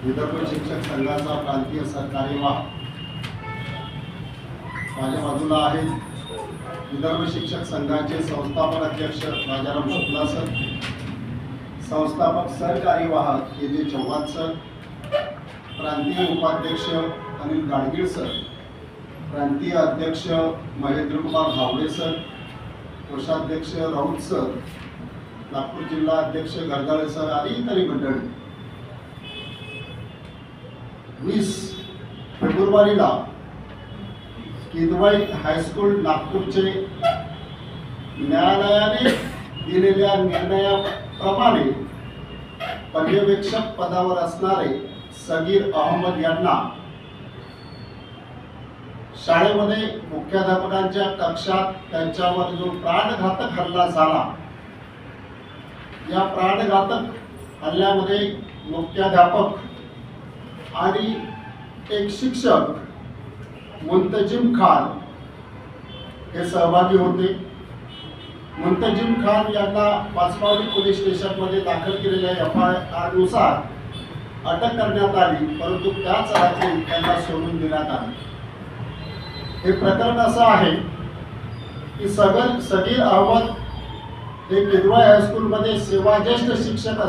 विदर्भ शिक्षक संघाचा प्रांतीय सरकारी वाह माझ्या बाजूला आहेत विदर्भ शिक्षक संघाचे संस्थापक अध्यक्ष राजाराम शुक्ला सर, संस्थापक सरकारी वाहक के.जे. चव्हाण सर, प्रांतीय उपाध्यक्ष अनिल गाडगीळ सर, प्रांतीय अध्यक्ष महेंद्र कुमार धावडे सर, कोषाध्यक्ष राऊत सर, नागपूर जिल्हा अध्यक्ष गरदाळे सर आणि इतर मंडळी. 20 फेब्रुवारीला किदवाई हायस्कूल नागपूरचे न्यायालयाने दिलेल्या निर्णयाप्रमाणे पर्यवेक्षक पदावर असणारे सगीर अहमद यांना शाळेमध्ये मुख्याध्यापकांच्या कक्षात त्यांच्यावर जो प्राणघातक हल्ला झाला, या प्राणघातक हल्ल्यामध्ये मुख्याध्यापक आणि एक शिक्षक मुंतजिम खान हे सहभागी होते. मुंतजिम खान यांना पाचपावली पोलीस स्टेशनमध्ये दाखल केलेल्या FIR नुसार अटक करण्यात आली, परंतु त्याच रात्री त्यांना सोडून देण्यात आले. हे प्रकरण असं आहे की सगीर अहमद हे किदवाई हायस्कूलमध्ये सेवाज्येष्ठ शिक्षक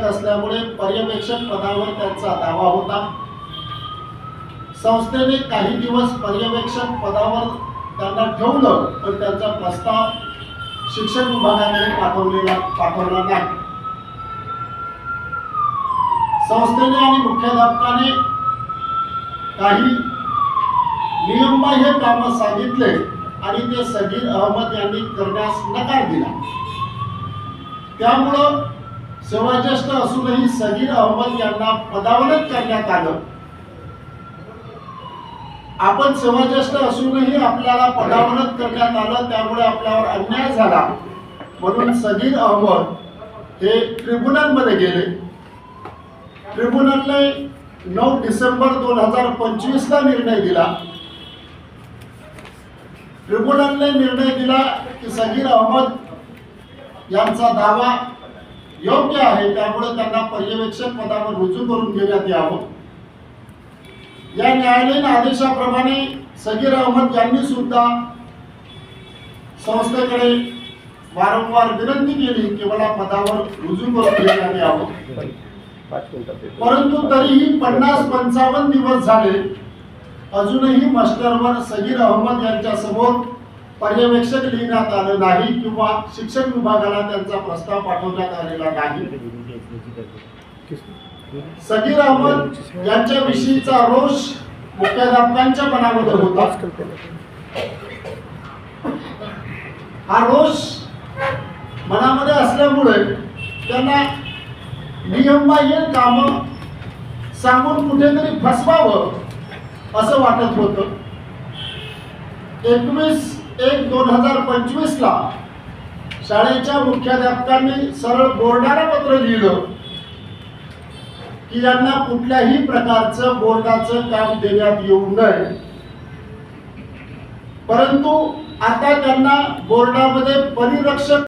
असल्यामुळे पर्यवेक्षक पदावर त्यांचा दावा होता. संस्थेने काही दिवस पर्यवेक्षक पदावर त्यांना ठेवलं, पण त्यांचा प्रस्ताव शिक्षण विभागाकडे पाठवला नाही. संस्थेने आणि मुख्याध्यापकाने काही नियमबाह्य कामं सांगितले आणि ते सगीर अहमद यांनी करण्यास नकार दिला. त्यामुळं सेवाज्येष्ठ असूनही सगीर अहमद यांना पदावनच करण्यात आलं. आपण सेवाज्येष्ठ असूनही आपल्याला पदावनच करण्यात आलं, त्यामुळे आपल्यावर अन्याय झाला म्हणून सगीर अहमद हे ट्रिब्युनलमध्ये गेले. ट्रिब्युनलने 9 डिसेंबर 2025 ला निर्णय दिला. ट्रिब्युनलने निर्णय दिला की सगीर अहमद यांचा दावा योग्य आहे, त्यामुळे त्यांना पर्यवेक्षक पदावर रुजू करून घेण्यात यावं. या न्यायालयीन आदेशाप्रमाणे सगीर अहमद यांनी सुद्धा संस्थेकडे वारंवार विनंती केली की मला पदावर रुजू करून घेण्यात यावं, परंतु तरीही 50-55 दिवस झाले, अजूनही मास्टरवर सगीर अहमद यांच्या समोर पर्यवेक्षक लिहिण्यात आलं नाही किंवा शिक्षण विभागाला त्यांचा प्रस्ताव पाठवण्यात आलेला नाही. सगीर अहमद यांच्या विषयीचा रोष मुख्याध्यापकांच्या मनामध्ये होता. हा रोष मनामध्ये असल्यामुळे त्यांना नियमबाह्य कामं सांगून कुठेतरी फसवावं असं वाटत होतं. 21/1/2025 ला शाळेच्या मुख्याध्यापकांनी सरळ बोर्डाला पत्र लिहिलं की यांना कुठल्याही प्रकारचं बोर्डाचं काम देण्यात येऊ नये, परंतु आता त्यांना बोर्डामध्ये परिरक्षक